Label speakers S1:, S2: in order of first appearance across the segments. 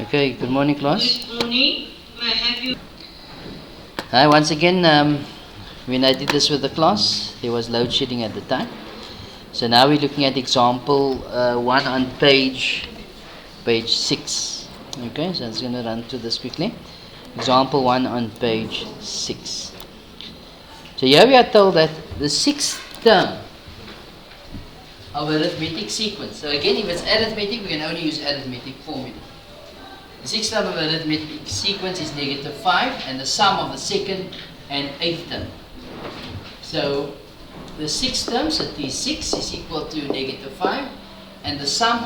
S1: Okay, good morning class.
S2: Good morning. May I have you?
S1: Hi, once again, when I did this with the class, there was load shedding at the time. So now we're looking at example 1 on page 6. Okay, so I'm just going to run through this quickly. Example 1 on page 6. So here we are told that the sixth term of arithmetic sequence. So again, if it's arithmetic, we can only use arithmetic formula. The sixth term of arithmetic sequence is -5, and the sum of the second and eighth term. So the sixth term, so T6 is equal to -5, and the sum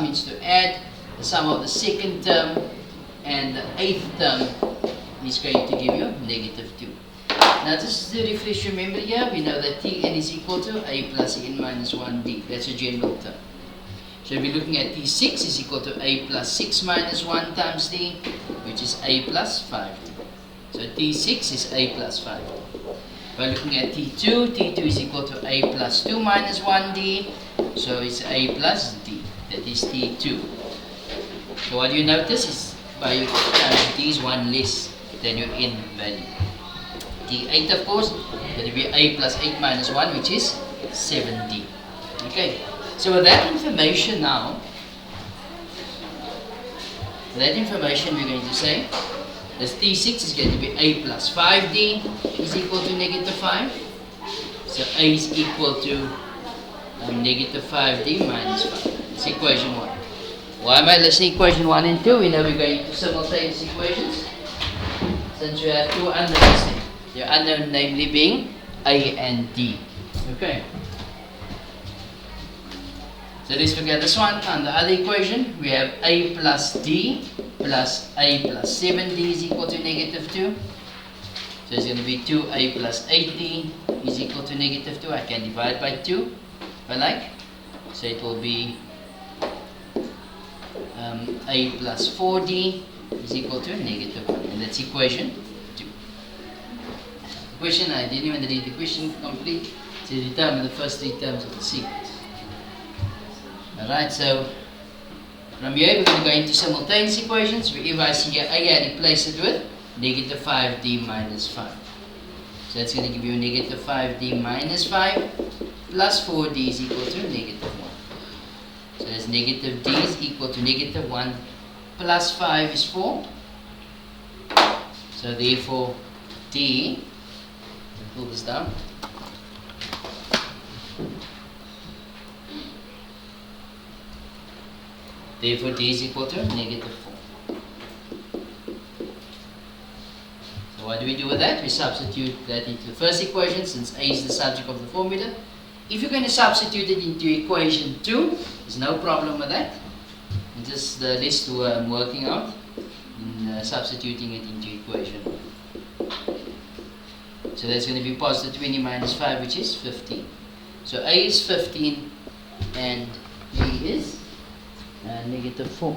S1: means to add, the sum of the second term and the eighth term is going to give you -2. Now just to refresh your memory here, we know that Tn is equal to a plus n minus 1d. That's a general term. So we're looking at T6 is equal to a plus 6 minus 1 times d, which is a plus 5d. So T6 is a plus 5d. By looking at T2, T2 is equal to a plus 2 minus 1d, so it's a plus d. That is T2. So what you notice is by your times d is 1 less than your n value. T8, of course, that will be a plus 8 minus 1, which is 7d. Okay, so with that information now, we're going to say that T6 is going to be a plus 5d is equal to -5. So a is equal to -5d minus 5. That's equation 1. Why am I listing equation 1 and 2? We know we're going to simultaneous equations. Since we have two unknowns there. Your unknown namely being a and d. Okay. So let's look at this one. On the other equation, we have a plus d plus a plus 7d is equal to -2. So it's going to be 2a plus 8d is equal to -2. I can divide by 2 if I like. So it will be a plus 4d is equal to -1. And that's equation 2. Question, I didn't even read the question complete. To determine the first three terms of the sequence. Alright, so from here we're going to go into simultaneous equations. Wherever I see here a, I replace it with -5d minus 5. So that's going to give you -5d minus 5 plus 4d is equal to -1. So that's -d is equal to -1 plus 5 is 4. So therefore d, pull this down. Therefore d is equal to -4. So what do we do with that? We substitute that into the first equation, since a is the subject of the formula. If you're going to substitute it into equation 2, there's no problem with that. And just the list I'm working out in substituting it into equation 1. So that's going to be positive 20 minus 5, which is 15. So a is 15 and b is -4.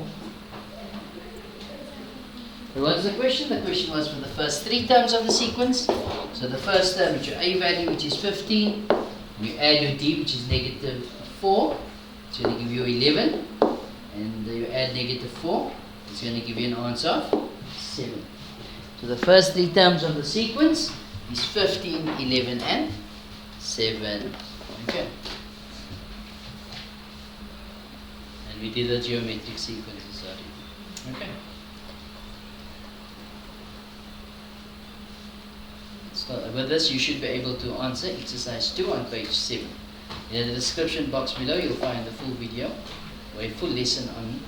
S1: So what's the question? The question was for the first three terms of the sequence. So the first term, which your a value, which is 15, you add your d, which is -4, it's going to give you 11, and you add -4, it's going to give you an answer of 7. So the first three terms of the sequence is 15, 11, and 7. Okay. And we did the geometric sequences already. Okay. So with this, you should be able to answer exercise 2 on page 7. In the description box below, you'll find the full video or a full lesson on